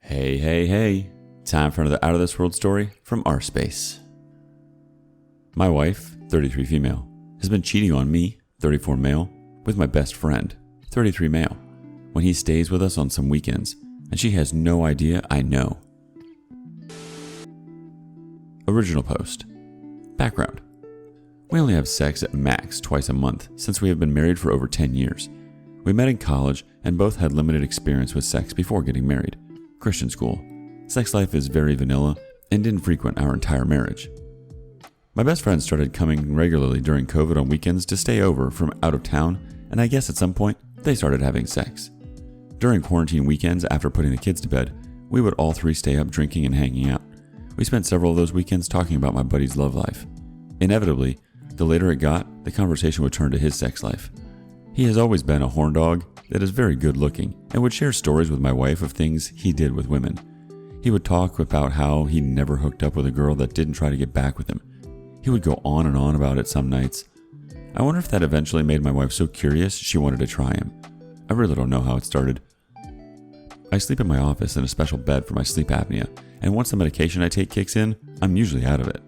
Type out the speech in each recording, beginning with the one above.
Hey. Time for another Out of This World story from rSpace. My wife, 33 female, has been cheating on me, 34 male, with my best friend, 33 male, when he stays with us on some weekends, and she has no idea I know. Original post. Background. We only have sex at max twice a month since we have been married for over 10 years. We met in college and both had limited experience with sex before getting married. Christian school. Sex life is very vanilla and didn't frequent our entire marriage. My best friend started coming regularly during COVID on weekends to stay over from out of town, and I guess at some point they started having sex. During quarantine weekends after putting the kids to bed, we would all three stay up drinking and hanging out. We spent several of those weekends talking about my buddy's love life. Inevitably, the later it got, the conversation would turn to his sex life. He has always been a horn dog that is very good looking and would share stories with my wife of things he did with women. He would talk about how he never hooked up with a girl that didn't try to get back with him. He would go on and on about it some nights. I wonder if that eventually made my wife so curious she wanted to try him. I really don't know how it started. I sleep in my office in a special bed for my sleep apnea, and once the medication I take kicks in, I'm usually out of it.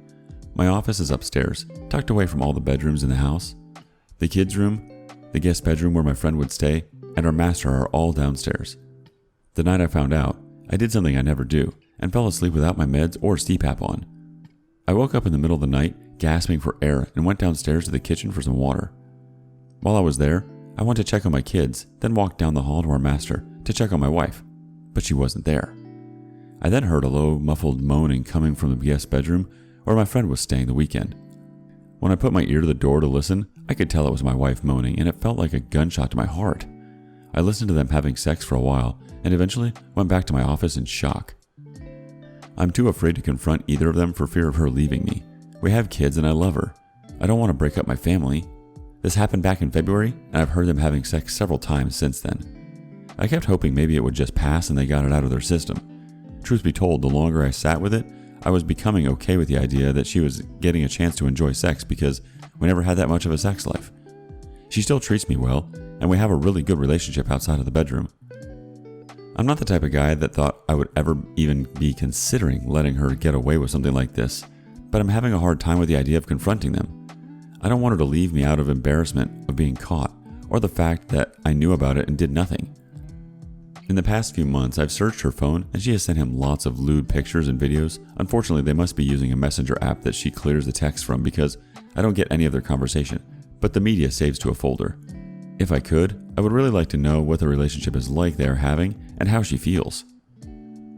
My office is upstairs, tucked away from all the bedrooms in the house. The kids' room, the guest bedroom where my friend would stay, and our master are all downstairs. The night I found out, I did something I never do, and fell asleep without my meds or CPAP on. I woke up in the middle of the night, gasping for air, and went downstairs to the kitchen for some water. While I was there, I went to check on my kids, then walked down the hall to our master to check on my wife, but she wasn't there. I then heard a low, muffled moaning coming from the guest bedroom where my friend was staying the weekend. When I put my ear to the door to listen, I could tell it was my wife moaning, and it felt like a gunshot to my heart. I listened to them having sex for a while, and eventually went back to my office in shock. I'm too afraid to confront either of them for fear of her leaving me. We have kids and I love her. I don't want to break up my family. This happened back in February, and I've heard them having sex several times since then. I kept hoping maybe it would just pass and they got it out of their system. Truth be told, the longer I sat with it, I was becoming okay with the idea that she was getting a chance to enjoy sex because we never had that much of a sex life. She still treats me well, and we have a really good relationship outside of the bedroom. I'm not the type of guy that thought I would ever even be considering letting her get away with something like this, but I'm having a hard time with the idea of confronting them. I don't want her to leave me out of embarrassment of being caught, or the fact that I knew about it and did nothing. In the past few months, I've searched her phone and she has sent him lots of lewd pictures and videos. Unfortunately, they must be using a messenger app that she clears the text from because I don't get any of their conversation, but the media saves to a folder. If I could, I would really like to know what the relationship is like they are having and how she feels.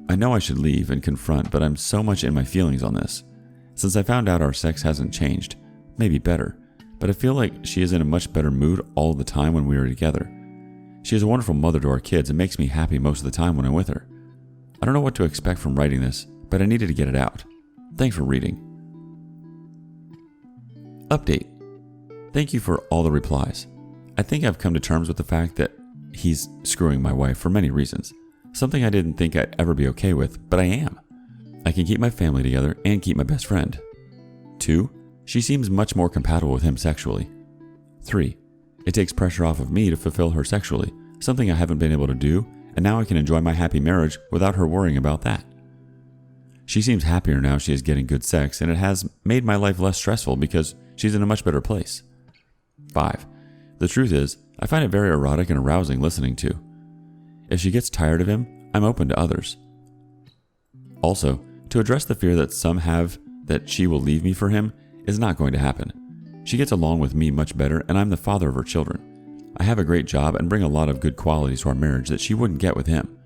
I know I should leave and confront, but I'm so much in my feelings on this. Since I found out our sex hasn't changed, maybe better, but I feel like she is in a much better mood all the time when we are together. She is a wonderful mother to our kids and makes me happy most of the time when I'm with her. I don't know what to expect from writing this, but I needed to get it out. Thanks for reading. Update. Thank you for all the replies. I think I've come to terms with the fact that he's screwing my wife for many reasons. Something I didn't think I'd ever be okay with, but I am. I can keep my family together and keep my best friend. 2. She seems much more compatible with him sexually. 3. It takes pressure off of me to fulfill her sexually, something I haven't been able to do, and now I can enjoy my happy marriage without her worrying about that. She seems happier now she is getting good sex, and it has made my life less stressful because she's in a much better place. 5. The truth is, I find it very erotic and arousing listening to. If she gets tired of him, I'm open to others. Also, to address the fear that some have that she will leave me for him is not going to happen. She gets along with me much better, and I'm the father of her children. I have a great job and bring a lot of good qualities to our marriage that she wouldn't get with him.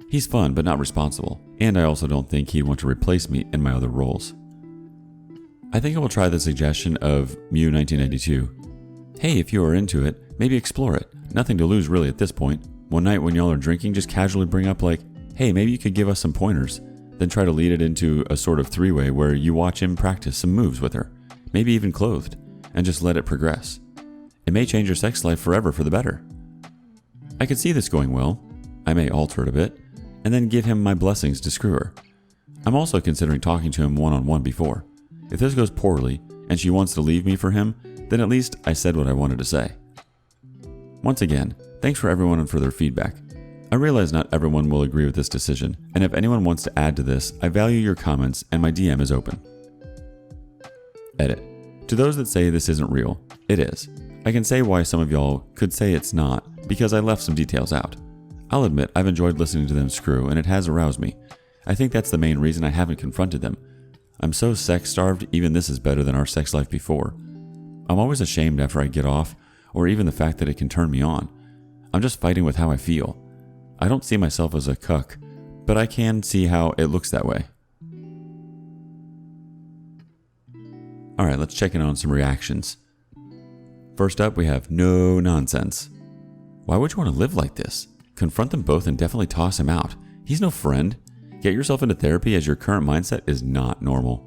He's fun but not responsible, and I also don't think he'd want to replace me in my other roles. I think I will try the suggestion of Mew1992. Hey, if you are into it, maybe explore it. Nothing to lose really at this point. One night when y'all are drinking, just casually bring up like, hey, maybe you could give us some pointers. Then try to lead it into a sort of three-way where you watch him practice some moves with her, maybe even clothed, and just let it progress. It may change your sex life forever for the better. I could see this going well. I may alter it a bit, and then give him my blessings to screw her. I'm also considering talking to him one-on-one before. If this goes poorly, and she wants to leave me for him, then at least I said what I wanted to say. Once again, thanks for everyone and for their feedback. I realize not everyone will agree with this decision, and if anyone wants to add to this, I value your comments and my DM is open. Edit. To those that say this isn't real, it is. I can say why some of y'all could say it's not, because I left some details out. I'll admit I've enjoyed listening to them screw, and it has aroused me. I think that's the main reason I haven't confronted them. I'm so sex-starved, even this is better than our sex life before. I'm always ashamed after I get off, or even the fact that it can turn me on. I'm just fighting with how I feel. I don't see myself as a cuck, but I can see how it looks that way. Alright, let's check in on some reactions. First up, we have no nonsense. Why would you want to live like this? Confront them both and definitely toss him out. He's no friend. Get yourself into therapy as your current mindset is not normal.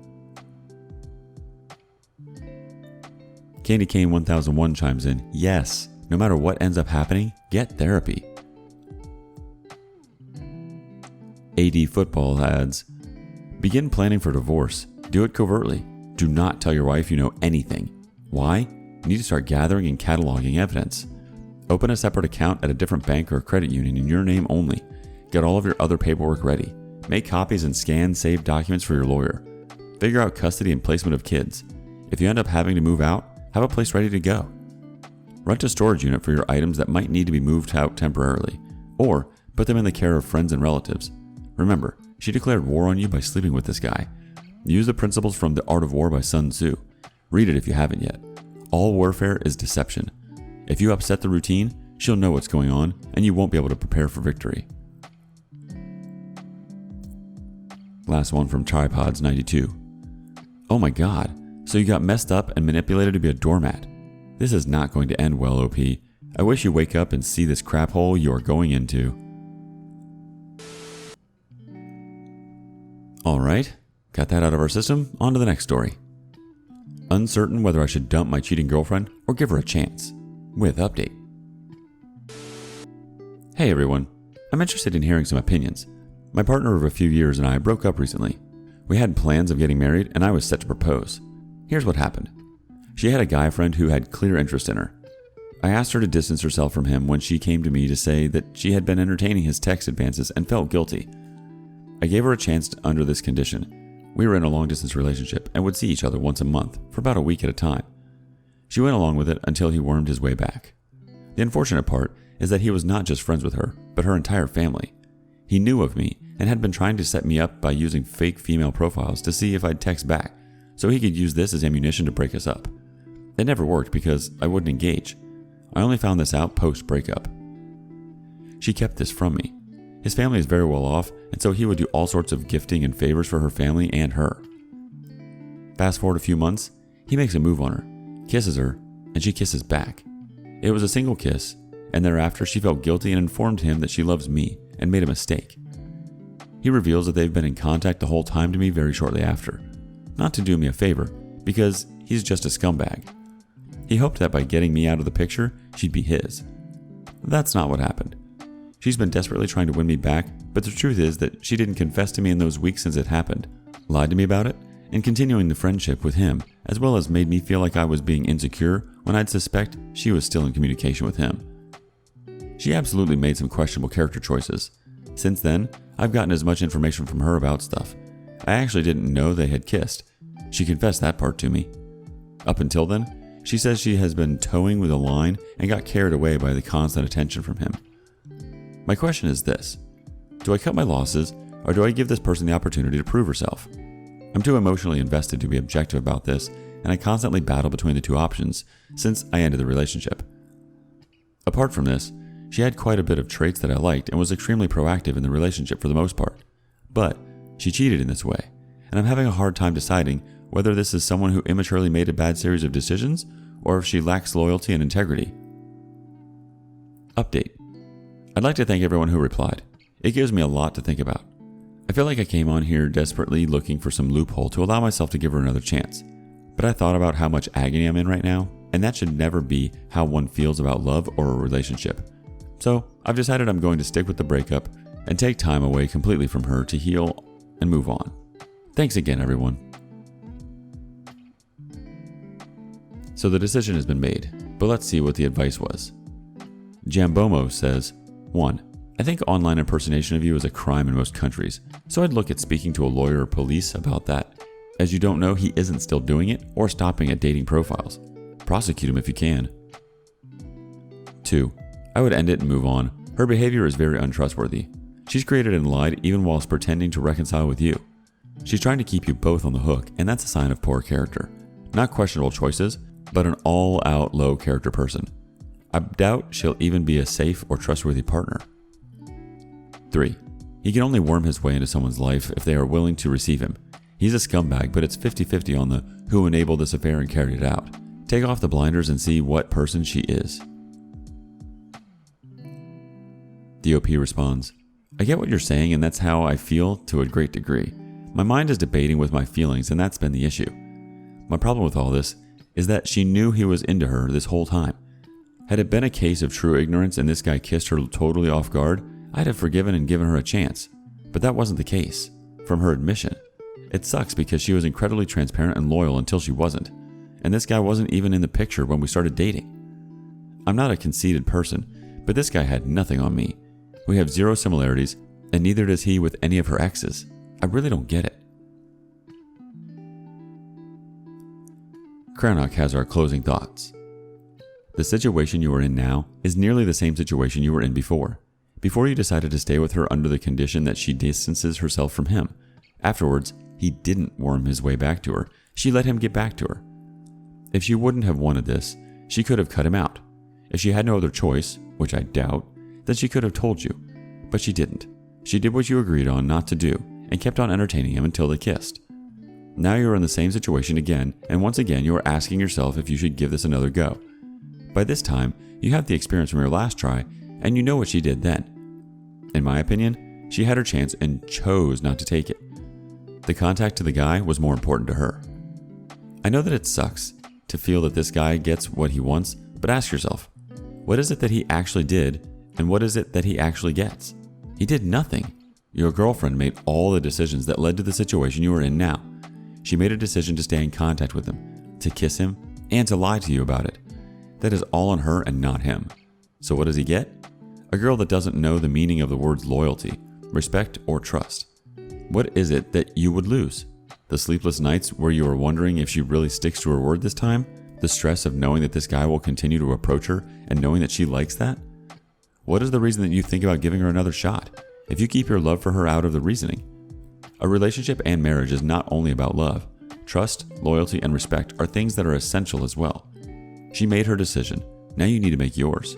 Candy Cane 1001 chimes in, yes, no matter what ends up happening, get therapy. AD Football adds, begin planning for divorce. Do it covertly. Do not tell your wife you know anything. Why? You need to start gathering and cataloging evidence. Open a separate account at a different bank or credit union in your name only. Get all of your other paperwork ready. Make copies and scan saved documents for your lawyer. Figure out custody and placement of kids. If you end up having to move out, have a place ready to go. Rent a storage unit for your items that might need to be moved out temporarily, or put them in the care of friends and relatives. Remember, she declared war on you by sleeping with this guy. Use the principles from The Art of War by Sun Tzu. Read it if you haven't yet. All warfare is deception. If you upset the routine, she'll know what's going on, and you won't be able to prepare for victory. Last one from Tripods92. Oh my god, so you got messed up and manipulated to be a doormat. This is not going to end well, OP. I wish you wake up and see this crap hole you are going into. Alright, got that out of our system, on to the next story. Uncertain whether I should dump my cheating girlfriend or give her a chance. With update. Hey everyone, I'm interested in hearing some opinions. My partner of a few years and I broke up recently. We had plans of getting married and I was set to propose. Here's what happened. She had a guy friend who had clear interest in her. I asked her to distance herself from him when she came to me to say that she had been entertaining his text advances and felt guilty. I gave her a chance under this condition. We were in a long-distance relationship and would see each other once a month for about a week at a time. She went along with it until he wormed his way back. The unfortunate part is that he was not just friends with her, but her entire family. He knew of me and had been trying to set me up by using fake female profiles to see if I'd text back, so he could use this as ammunition to break us up. It never worked because I wouldn't engage. I only found this out post-breakup. She kept this from me. His family is very well off, and so he would do all sorts of gifting and favors for her family and her. Fast forward a few months, he makes a move on her, kisses her, and she kisses back. It was a single kiss, and thereafter she felt guilty and informed him that she loves me and made a mistake. He reveals that they've been in contact the whole time to me very shortly after. Not to do me a favor, because he's just a scumbag. He hoped that by getting me out of the picture, she'd be his. That's not what happened. She's been desperately trying to win me back, but the truth is that she didn't confess to me in those weeks since it happened, lied to me about it, and continuing the friendship with him, as well as made me feel like I was being insecure when I'd suspect she was still in communication with him. She absolutely made some questionable character choices. Since then, I've gotten as much information from her about stuff. I actually didn't know they had kissed. She confessed that part to me. Up until then, she says she has been towing with a line and got carried away by the constant attention from him. My question is this: do I cut my losses, or do I give this person the opportunity to prove herself? I'm too emotionally invested to be objective about this, and I constantly battle between the two options since I ended the relationship. Apart from this, she had quite a bit of traits that I liked and was extremely proactive in the relationship for the most part. But she cheated in this way, and I'm having a hard time deciding whether this is someone who immaturely made a bad series of decisions or if she lacks loyalty and integrity. Update. I'd like to thank everyone who replied. It gives me a lot to think about. I feel like I came on here desperately looking for some loophole to allow myself to give her another chance. But I thought about how much agony I'm in right now, and that should never be how one feels about love or a relationship. So I've decided I'm going to stick with the breakup and take time away completely from her to heal and move on. Thanks again, everyone. So the decision has been made, but let's see what the advice was. Jambomo says, 1. I think online impersonation of you is a crime in most countries, so I'd look at speaking to a lawyer or police about that, as you don't know he isn't still doing it or stopping at dating profiles. Prosecute him if you can. 2. I would end it and move on. Her behavior is very untrustworthy. She's created and lied even whilst pretending to reconcile with you. She's trying to keep you both on the hook, and that's a sign of poor character. Not questionable choices, but an all-out low character person. I doubt she'll even be a safe or trustworthy partner. 3. He can only worm his way into someone's life if they are willing to receive him. He's a scumbag, but it's 50-50 on the who enabled this affair and carried it out. Take off the blinders and see what person she is. The OP responds, I get what you're saying, and that's how I feel to a great degree. My mind is debating with my feelings, and that's been the issue. My problem with all this is that she knew he was into her this whole time. Had it been a case of true ignorance and this guy kissed her totally off guard, I'd have forgiven and given her a chance. But that wasn't the case, from her admission. It sucks because she was incredibly transparent and loyal until she wasn't. And this guy wasn't even in the picture when we started dating. I'm not a conceited person, but this guy had nothing on me. We have zero similarities, and neither does he with any of her exes. I really don't get it. Cranach has our closing thoughts. The situation you are in now is nearly the same situation you were in before. Before you decided to stay with her under the condition that she distances herself from him. Afterwards, he didn't worm his way back to her. She let him get back to her. If she wouldn't have wanted this, she could have cut him out. If she had no other choice, which I doubt, then she could have told you. But she didn't. She did what you agreed on not to do and kept on entertaining him until they kissed. Now you are in the same situation again, and once again you are asking yourself if you should give this another go. By this time, you have the experience from your last try, and you know what she did then. In my opinion, she had her chance and chose not to take it. The contact to the guy was more important to her. I know that it sucks to feel that this guy gets what he wants, but ask yourself, what is it that he actually did, and what is it that he actually gets? He did nothing. Your girlfriend made all the decisions that led to the situation you are in now. She made a decision to stay in contact with him, to kiss him, and to lie to you about it. That is all on her and not him. So what does he get? A girl that doesn't know the meaning of the words loyalty, respect, or trust. What is it that you would lose? The sleepless nights where you are wondering if she really sticks to her word this time? The stress of knowing that this guy will continue to approach her and knowing that she likes that? What is the reason that you think about giving her another shot, if you keep your love for her out of the reasoning? A relationship and marriage is not only about love. Trust, loyalty, and respect are things that are essential as well. She made her decision. Now you need to make yours.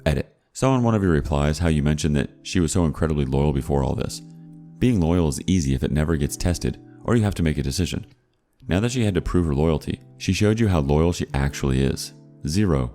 Edit. Saw in one of your replies how you mentioned that she was so incredibly loyal before all this. Being loyal is easy if it never gets tested, or you have to make a decision. Now that she had to prove her loyalty, she showed you how loyal she actually is. 0.